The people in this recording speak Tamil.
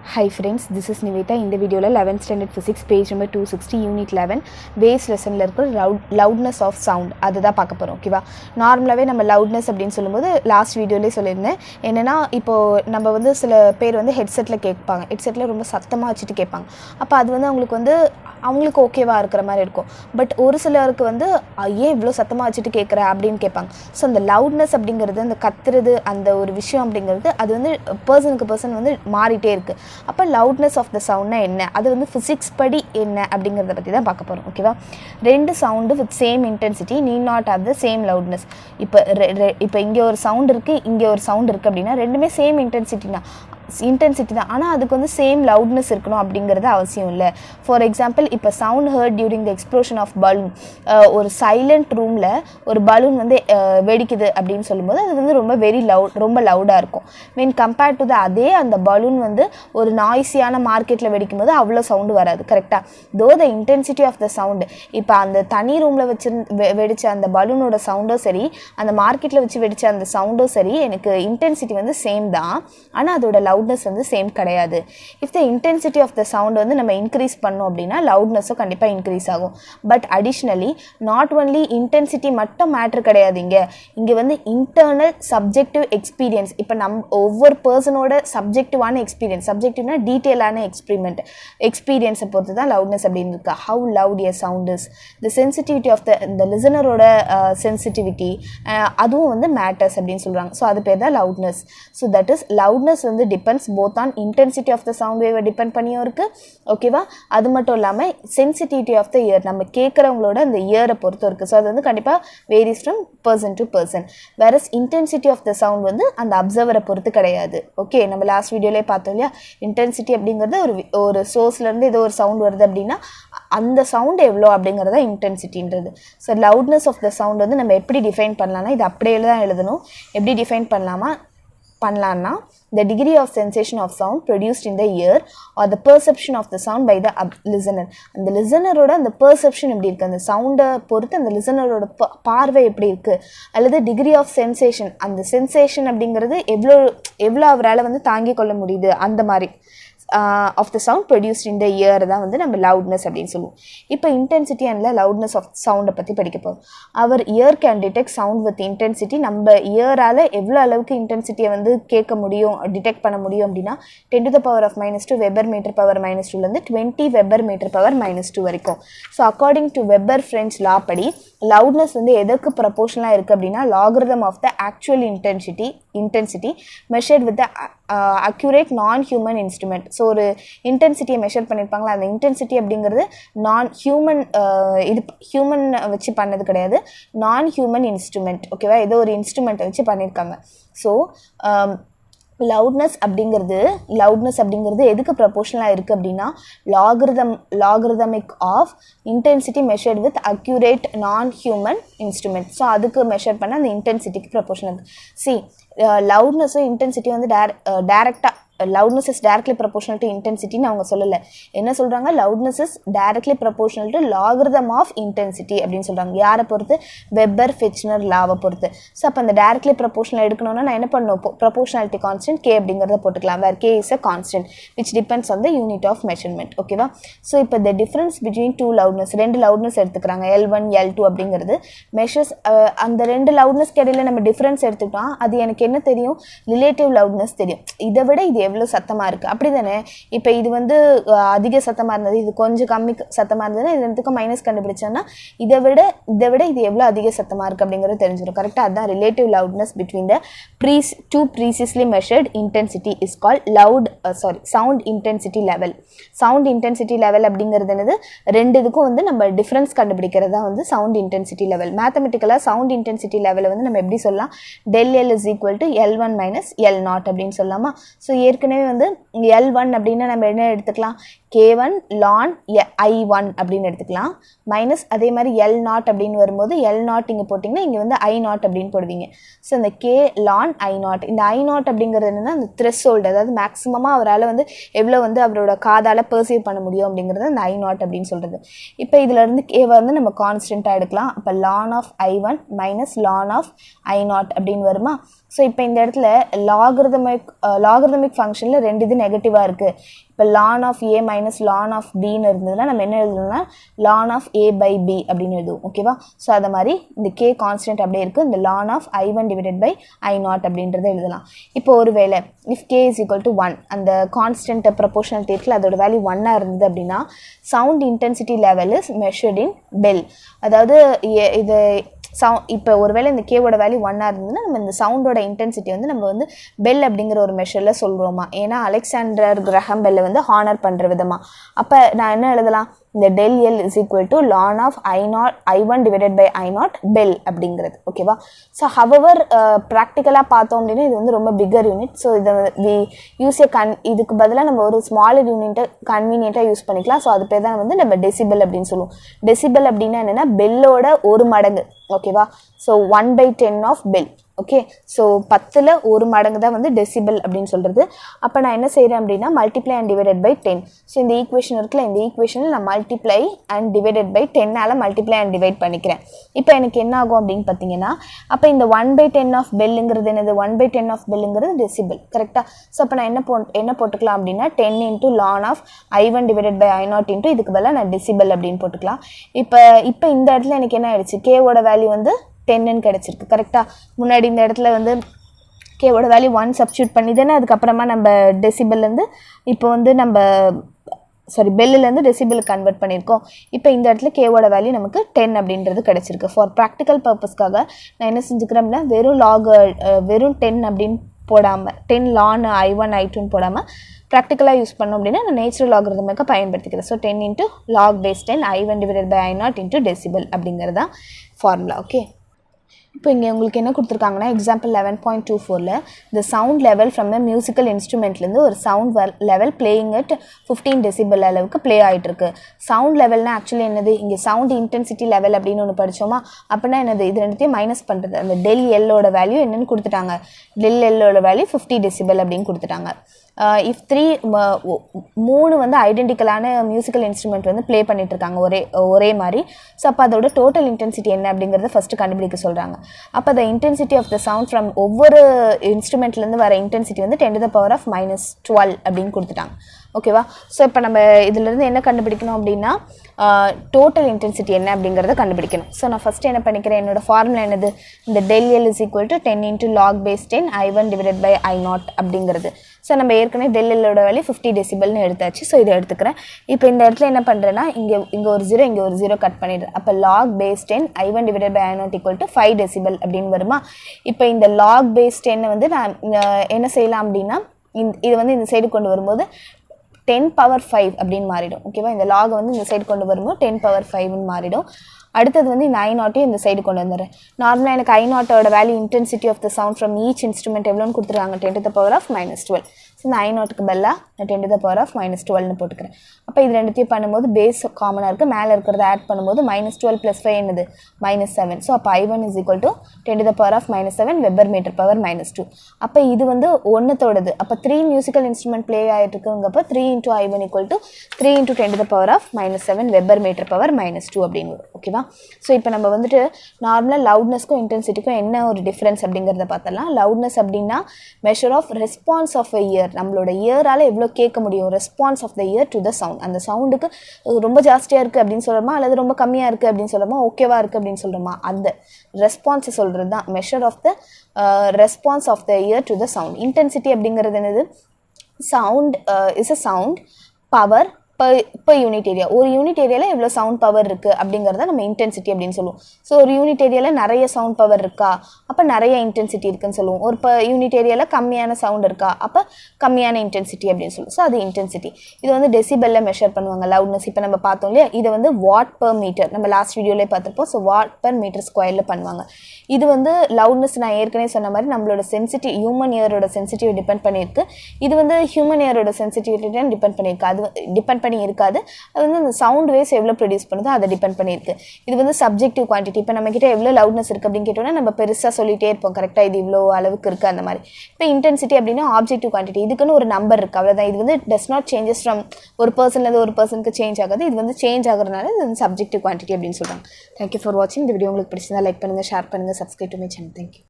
Hi friends, this is Niveta. In the video 11th standard physics page number 260 unit 11 base lesson la irukku loudness of sound adha paaka porom okay va normally நம்ம loudness அப்படினு சொல்லும்போது last வீடியோலயே சொல்லிருந்தேன் என்னன்னா இப்போ நம்ம வந்து சில பேர் வந்து ஹெட்செட்ல கேட்பாங்க ஹெட்செட்ல ரொம்ப சத்தமா வச்சிட்டு கேட்பாங்க அப்ப அது வந்து அவங்களுக்கு ஓகேவா இருக்கிற மாதிரி இருக்கும் பட் ஒரு சிலருக்கு வந்து ஏன் இவ்ளோ சத்தமா வச்சிட்டு கேக்குற அப்படினு கேட்பாங்க சோ அந்த loudness அப்படிங்கிறது அந்த கத்துறது அந்த ஒரு விஷயம் அப்படிங்கிறது அது வந்து பர்சனுக்கு பர்சன் வந்து மாறிட்டே இருக்கு அப்ப loudness of the sound என்ன அது வந்து physics படி என்ன அப்படிங்கறத பத்தி தான் பார்க்க போறோம் ஓகேவா ரெண்டு sound with same intensity need not have the same loudness இப்போ இங்க ஒரு சவுண்ட் இருக்கு இங்க ஒரு சவுண்ட் இருக்கு அப்படினா ரெண்டுமே சேம் intensity தான் ஆனா அதுக்கு வந்து சேம் loudness இருக்கணும் அப்படிங்கிறது அவசியம் இல்ல ஃபார் எக்ஸாம்பிள் இப்போ sound heard during the explosion of balloon ஒரு சைலண்ட் ரூம்ல ஒரு பலூன் வந்து வெடிக்குது அப்படினு சொல்லும்போது அது வந்து ரொம்ப லவுடா இருக்கும் when compared to the அதே அந்த பலூன் வந்து ஒரு நாய்ஸியான மார்க்கெட்ல வெடிக்கும்போது அவ்வளவு சவுண்ட் வராது கரெக்ட்டா though the intensity of the sound இப்போ அந்த தனி ரூம்ல வச்சு வெடிச்ச அந்த பலூனோட சவுண்டோ சரி அந்த மார்க்கெட்ல வச்சு வெடிச்ச அந்த சவுண்டோ சரி எனக்கு இன்டென்சிட்டி வந்து சேம் தான் ஆனா அதோட loudness வந்து சேம் கிடையாது if the intensity of the sound வந்து நம்ம இன்கிரீஸ் பண்ணோம் அப்படினா loudness கண்டிப்பா இன்கிரீஸ் ஆகும் but additionally not only intensity மட்டும் மேட்டர் கிடையாது இங்க வந்து internal subjective experience இப்போ ஒவ்வொரு பர்சனோட சப்ஜெக்டிவான எக்ஸ்பீரியன்ஸ் சப்ஜெக்டிவ்னா டீடைலான எக்ஸ்பீரியன்ஸை பொறுத்து தான் loudness அப்படின்னு இருக்கு how loud a sound is the sensitivity of the listenerோட sensitivity அதுவும் வந்து matters அப்படின்னு சொல்றாங்க சோ அது பேர் தான் loudness so that is loudness வந்து depends both on intensity of the sound wave depend பண்ணியும் இருக்கு ஓகேவா அது மட்டும் இல்லாம sensitivity of the ear நம்ம கேக்குறவங்களோட அந்த ear-ஐ பொறுத்து இருக்கு சோ அது வந்து கண்டிப்பா varies from person to person whereas intensity of the sound வந்து அந்த அப்சர்வரை பொறுத்து கிடையாது ஓகே நம்ம லாஸ்ட் வீடியோலயே பார்த்தோம் இல்லையா intensity அப்படிங்கிறது ஒரு சோர்ஸ்ல இருந்து ஏதோ ஒரு சவுண்ட் வருது அப்படினா அந்த சவுண்ட் எவ்வளவு அப்படிங்கறத இன்டென்சிட்டின்றது so loudness of the sound வந்து நம்ம எப்படி டிஃபைன் பண்ணலாம்னா இது அப்படியே தான் எழுதணும் எப்படி டிஃபைன் பண்ணலாம்னா the degree of sensation of sound produced in the ear or the perception of the sound by the listener அந்த லிசனரோட அந்த பெர்செப்ஷன் எப்படி இருக்கு அந்த சவுண்ட பொறுத்து அந்த லிசனரோட பார்வை எப்படி இருக்கு அல்லது degree of sensation அந்த சென்சேஷன் அப்படிங்கிறது எவ்வளவு அவரால வந்து தாங்கிக் கொள்ள முடியுது அந்த மாதிரி of the sound produced in the ear தான் வந்து நம்ம loudness அப்படினு சொல்லுவோம் இப்போ intensity and loudness of sound பத்தி படிக்க போறோம் our ear can detect sound with intensity நம்ம ear-ஆல எவ்வளவு அளவுக்கு intensity வந்து கேட்க முடியும் டிடெக்ட் பண்ண முடியும் அப்படினா 10 to the power of -2 Weber meter power -2 ல இருந்து 20 Weber meter power -2 வரைக்கும் so according to Weber French law படி loudness வந்து எதற்கு ப்ரொபோர்ஷனலா இருக்கு அப்படினா logarithm of the actual intensity measured with the accurate non-human instrument so ஒரு இன்டென்சிட்டியை மெஷர் பண்ணிருப்பாங்களா அந்த இன்டென்சிட்டி அப்படிங்கிறது நான் ஹியூமன் இது ஹியூமன் வச்சு பண்ணது கிடையாது நான் ஹியூமன் இன்ஸ்ட்ருமெண்ட் ஓகேவா ஏதோ ஒரு இன்ஸ்ட்ருமெண்ட் வச்சு பண்ணிருக்காங்க சோ loudness அப்படிங்கிறது எதுக்கு ப்ரொபோர்ஷனலா இருக்கு அப்படினா logarithmic of intensity measured with accurate non human instrument so அதுக்கு மெஷர் பண்ண அந்த இன்டென்சிட்டிக்கு ப்ரொபோர்ஷனல் see loudness intensity வந்து டைரக்ட்டா loudness is directly proportional to intensity ன்னு அவங்க சொல்லல என்ன சொல்றாங்க loudness is directly proportional to logarithm of intensity அப்படினு சொல்றாங்க யாரை பொறுத்து வெப்பர் ஃபெச்னர் லாவை பொறுத்து சோ அப்ப அந்த directly proportional எடுக்கணும்னா நான் என்ன பண்ணனும் proportionality constant k அப்படிங்கறத போட்டுக்கலாம் where k is a constant which depends on the unit of measurement ஓகேவா சோ இப்போ the difference between two loudness ரெண்டு loudness எடுத்துக்கறாங்க L1 L2 அப்படிங்கிறது measures அந்த ரெண்டு loudness இடையில நம்ம டிஃபரன்ஸ் எடுத்துட்டா அது எனக்கு என்ன தெரியும் ரிலேட்டிவ் loudness தெரியும் இதை விட இது எவ்வளவு சத்தமா இருக்கு அப்படிதானே இப்போ இது வந்து அதிக சத்தமா இருந்தது இது கொஞ்சம் கம்மி சத்தமா இருந்தது இது ரெண்டுக்கும் மைனஸ் கண்டுபிடிச்சேன்னா இதை விட இது எவ்வளவு அதிக சத்தமா இருக்கு அப்படிங்கறது தெரிஞ்சிரும் கரெக்ட்டா அதான் relative loudness between the two previously measured intensity is called sound intensity level அப்படிங்கிறது என்னது ரெண்டு இதுக்கும் வந்து நம்ம டிஃபரன்ஸ் கண்டுபிடிக்கிறது தான் வந்து sound intensity level மேத்தமேட்டிக்கலா sound intensity level வந்து நம்ம எப்படி சொல்லலாம் del L is equal to L1 minus L0 அப்படினு சொல்லலாமா சோ ஏற்கனவே வந்து L1 அப்படினா நம்ம என்ன எடுத்துக்கலாம் K1 ln I1 அப்படினு எடுத்துக்கலாம் மைனஸ் அதே மாதிரி L0 அப்படினு வரும்போது L0 இங்க போடிங்கனா இங்க வந்து I0 அப்படினு போடுவீங்க சோ இந்த K ln I0 இந்த I0 அப்படிங்கிறது என்னன்னா அந்த threshold அதாவது மேக்ஸिमமா அவரால வந்து எவ்வளவு வந்து அவரோட காதால பெர்சீவ் பண்ண முடியும் அப்படிங்கிறது அந்த I0 அப்படினு சொல்றது இப்போ இதில இருந்து K வந்து நம்ம கான்ஸ்டன்ட்டா எடுக்கலாம் அப்ப ln of I1 minus ln of I0 அப்படினு வருமா ஸோ இப்போ இந்த இடத்துல லாகரிதமிக் ஃபங்க்ஷனில் ரெண்டு இது நெகட்டிவாக இருக்குது. இப்போ ln of a minus ln of bன்னு இருந்ததுன்னா நம்ம என்ன எழுதணும்னா ln of a by b அப்படின்னு எழுதுவோம். ஓகேவா? ஸோ அதை மாதிரி இந்த k கான்ஸ்டன்ட் அப்படியே இருக்குது. இந்த ln of i1 divided by i0 அப்படின்றத எழுதலாம். இப்போ ஒரு வேளை if k is equal to 1 அந்த கான்ஸ்டன்ட் ப்ரொபோர்ஷனல் இருக்குல்ல அதோட வேல்யூ 1 இருந்தது அப்படின்னா sound intensity level is measured in bell. அதாவது இது இப்போ ஒருவேளை இந்த கேவோட வேல்யூ 1 இருந்ததுன்னா நம்ம இந்த சவுண்டோட இன்டென்சிட்டி வந்து நம்ம வந்து பெல் அப்படிங்கிற ஒரு மெஷரில் சொல்கிறோமா. ஏன்னா அலெக்சாண்டர் கிரஹாம் பெல்லை வந்து ஹானர் பண்ணுற விதமா. அப்போ நான் என்ன எழுதலாம், இந்த del L is equal to ln of I1 divided by I0 bell அப்படிங்கிறது. ஓகேவா? ஸோ ஹவவர் ப்ராக்டிக்கலாக பார்த்தோம் அப்படின்னா இது வந்து ரொம்ப பிக்கர் யூனிட். ஸோ இதை இதுக்கு பதிலாக நம்ம ஒரு ஸ்மாலர் யூனிட்டை கன்வீனியண்ட்டாக யூஸ் பண்ணிக்கலாம். ஸோ அது பேர் தான் வந்து நம்ம டெசிபல் அப்படின்னு சொல்லுவோம். டெசிபல் அப்படின்னா என்னென்னா பெல்லோட ஒரு மடங்கு. ஓகேவா? So 1/10 of bel. Okay, so 10ல் ஒரு மடங்கு தான் வந்து டெசிபல் அப்படின்னு சொல்கிறது. அப்போ நான் என்ன செய்கிறேன் அப்படின்னா multiply and divided by 10. So இந்த ஈக்குவேஷன் இருக்குல்ல, இந்த ஈக்குவேஷனில் நான் மல்டிப்ளை அண்ட் டிவைடட் பை 10ஆல் மல்டிப்ளை அண்ட் டிவைட் பண்ணிக்கிறேன். இப்போ எனக்கு என்ன ஆகும் அப்படின்னு பார்த்தீங்கன்னா அப்போ இந்த 1/10 ஆஃப் பெல்லுங்கிறது என்னது, 1/10 ஆஃப் பெல்லுங்கிறது டெசிபல். கரெக்டாக? ஸோ அப்போ நான் என்ன போட்டுக்கலாம் அப்படின்னா 10 into ln of I1 divided by I0 into இதுக்கு பதிலாக நான் டெசிபல் அப்படின்னு போட்டுக்கலாம். இப்போ இந்த இடத்துல எனக்கு என்ன ஆயிடுச்சு, கேவோட வேல்யூ வந்து 10ன்னு கிடச்சிருக்கு. கரெக்டாக? முன்னாடி இந்த இடத்துல வந்து கேவோட வேல்யூ 1 சப்ஸ்டியூட் பண்ணி தானே அதுக்கப்புறமா நம்ம டெசிபல்லேருந்து இப்போ வந்து நம்ம பெல்லுலேருந்து டெசிபலுக்கு கன்வெர்ட் பண்ணியிருக்கோம். இப்போ இந்த இடத்துல கேவோட வேல்யூ நமக்கு 10 அப்படின்றது கிடச்சிருக்கு. ஃபார் ப்ராக்டிக்கல் பர்பஸ்க்காக நான் என்ன செஞ்சுக்கிறேன் அப்படின்னா வெறும் 10 அப்படின்னு போடாமல் 10 ln I1 I2ன்னு போடாமல் ப்ராக்டிக்கலாக யூஸ் பண்ணோம் அப்படின்னா நான் நேச்சுரல் லாகரிதமிக்கை பயன்படுத்திக்கிறேன். So 10 into log base 10 I1 divided by I0 into decibel அப்படிங்கிறது தான் ஃபார்முலா. ஓகே, இப்போ இங்கே உங்களுக்கு என்ன கொடுத்துருக்காங்கன்னா எக்ஸாம்பிள் 11.24ல் இந்த sound level from a musical இன்ஸ்ட்ருமெண்ட்லேருந்து ஒரு sound level playing at 15 decibel அளவுக்கு ப்ளே ஆகிட்டுருக்கு. சவுண்ட் லெவல்னால் ஆக்சுவலி என்னது, இங்கே சவுண்ட் இன்டென்சிட்டி லெவல் அப்படின்னு ஒன்று படித்தோமா. அப்படின்னா என்னது, இது ரெண்டுத்தையும் மைனஸ் பண்ணுறது. அந்த del Lோட வேல்யூ என்னென்னு கொடுத்துட்டாங்க, del Lோட வேல்யூ 50 டெசிபல் அப்படின்னு கொடுத்துட்டாங்க. இஃப் 3 வந்து ஐடென்டிக்கலான மியூசிக்கல் இன்ஸ்ட்ருமெண்ட் வந்து ப்ளே பண்ணிட்டு இருக்காங்க ஒரே மாதிரி. ஸோ அப்போ அதோட டோட்டல் இன்டென்சிட்டி என்ன அப்படிங்கிறத ஃபஸ்ட்டு கண்டுபிடிக்க சொல்கிறாங்க. அப்போ the intensity of the sound from ஒவ்வொரு இன்ஸ்ட்ருமெண்ட்லேருந்து வர இன்டென்சிட்டி வந்து 10 to the power of -12 அப்படின்னு கொடுத்துட்டாங்க. ஓகேவா? ஸோ இப்போ நம்ம இதிலேருந்து என்ன கண்டுபிடிக்கணும் அப்படின்னா டோட்டல் இன்டென்சிட்டி என்ன அப்படிங்கிறத கண்டுபிடிக்கணும். ஸோ நான் ஃபஸ்ட்டு என்ன பண்ணிக்கிறேன், என்னோடய ஃபார்முலா என்னது, இந்த del L is equal to 10 into log base 10 I1 divided by I0 அப்படிங்கிறது. ஸோ நம்ம ஏற்கனவே del Lோட வேல்யூ 50 டெசிபல்னு எடுத்தாச்சு. ஸோ இதை எடுத்துக்கிறேன். இப்போ இந்த இடத்துல என்ன பண்ணுறேன்னா இங்கே ஒரு 0 இங்கே ஒரு 0 கட் பண்ணிடுறேன். அப்போ log base 10 I1 divided by I0 equal to 5 decibel அப்படின்னு வருமா. இப்போ இந்த log base 10 வந்து நான் என்ன செய்யலாம் அப்படின்னா இது வந்து இந்த சைடு கொண்டு வரும்போது 10 power 5 அப்படின்னு மாறிடும். ஓகேவா? இந்த லாக் வந்து இந்த சைடு கொண்டு வரும்போது 10 power 5ன்னு மாறிடும். அடுத்தது வந்து இந்த I0 இந்த சைடு கொண்டு வந்துடுறேன். நார்மலாக எனக்கு I0ஓட value intensity of the sound from each instrument எவ்வளோன்னு கொடுத்துருக்காங்க, 10 to the power of -12. So இந்த I0க்கு பதிலாக நான் 10 to the power of -12ன்னு போட்டுக்கிறேன். அப்போ இது ரெண்டுத்தையும் பண்ணும்போது பேஸ் காமனாக இருக்குது, மேலே இருக்கிறத ஆட் பண்ணும்போது -12 + 5 என்னது -7. ஸோ அப்போ I1 is equal to 10 to the power of -7 weber metre power -2. அப்போ இது வந்து ஒன்றுத்தோடது. அப்போ 3 மியூசிக்கல் இன்ஸ்ட்ருமெண்ட் ப்ளே ஆகிட்டு இருக்குங்கப்போ 3 into I1 equal to 3 into 10 to the power of -7 weber metre power -2 அப்படின்னு வரும். ஓகேவா? ஸோ இப்போ நம்ம வந்துட்டு நார்மலாக லவுட்னஸ்க்கும் இன்டென்சிட்டிக்கும் என்ன ஒரு டிஃப்ரென்ஸ் அப்படிங்கிறத பார்த்தலாம். லவுட்னஸ் அப்படின்னா measure of response of a ear, நம்மளோட இயரால் எவ்வளோ கேட்க முடியும், response of the ear to the sound. அந்த சவுண்டுக்கு ரொம்ப ஜாஸ்தியாக இருக்குது அப்படின்னு சொல்கிறோமா, அல்லது ரொம்ப கம்மியாக இருக்குது அப்படின்னு சொல்கிறோமா, ஓகேவா இருக்குது அப்படின்னு சொல்கிறோமா, அந்த ரெஸ்பான்ஸை சொல்கிறது தான் measure of the response of the ear to the sound. Intensity அப்படிங்கிறது என்னது, sound is a sound power per unit area. ஒரு யூனிட் ஏரியாவில் எவ்வளோ சவுண்ட் பவர் இருக்குது அப்படிங்கிறத நம்ம இன்டென்சிட்டி அப்படின்னு சொல்லுவோம். ஸோ ஒரு யூனிட் ஏரியாவில் நிறைய சவுண்ட் பவர் இருக்கா, அப்போ நிறைய இன்டென்சிட்டி இருக்குன்னு சொல்லுவோம். ஒரு யூனிட் ஏரியாவில் கம்மியான சவுண்ட் இருக்கா, அப்போ கம்மியான இன்டென்சிட்டி அப்படின்னு சொல்லுவோம். ஸோ அது இன்டென்சிட்டி. இது வந்து டெசிபெல்ல மெஷர் பண்ணுவாங்க. லவுட்னஸ் இப்போ நம்ம பார்த்தோம் இல்லையா, இதை வந்து வாட் per மீட்டர் நம்ம லாஸ்ட் வீடியோவிலே பார்த்துருப்போம். ஸோ வாட் per மீட்டர் ஸ்கொயரில் பண்ணுவாங்க. இது வந்து லவுட்னஸ் நான் ஏற்கனவே சொன்ன மாதிரி நம்மளோட சென்சிட்டிவ் ஹியூமன் இயரோட சென்சிட்டிவ் டிபெண்ட் பண்ணியிருக்கு. இது வந்து ஹியூமன் இயரோட சென்சிட்டிவிட்டி தான் டிபெண்ட் பண்ணியிருக்கு. அது டிபெண்ட் பண்ணி இருக்காது. அது வந்து அந்த சவுண்ட் வேவ்ஸ் எவ்வளோ ப்ரொடியூஸ் பண்ணுதோ அதை டிபெண்ட் பண்ணியிருக்கு. இது வந்து சப்ஜெக்டிவ் குவான்டிட்டி. இப்போ நம்மக்கிட்ட எவ்வளோ லவுட்னஸ் இருக்குது அப்படின்னு கேட்டோம்னா நம்ம பெருசாக சொல்லிகிட்டே இருப்போம், கரெக்டாக இது இவ்வளோ அளவுக்கு இருக்குது அந்த மாதிரி. இப்போ இன்டென்சிட்டி அப்படின்னா ஆப்ஜெக்டிவ் குவான்டிட்டி, இதுக்குன்னு ஒரு நம்பர் இருக்குது, அவ்வளோதான். இது வந்து டஸ் நாட் சேஞ்சஸ் ஃப்ரம் ஒரு பர்சன்லேருந்து ஒரு பர்சனுக்கு சேஞ்ச் ஆகாது. இது வந்து சேஞ்ச் ஆகுறதுனால இது வந்து சப்ஜெக்டிவ் குவான்டிட்டி அப்படின்னு சொல்கிறாங்க. தேங்க்யூ ஃபார் வாட்சிங். இந்த வீடியோ உங்களுக்கு பிடிச்சிருந்தா லைக் பண்ணுங்கள், ஷேர் பண்ணுங்கள், subscribe to my channel. Thank you.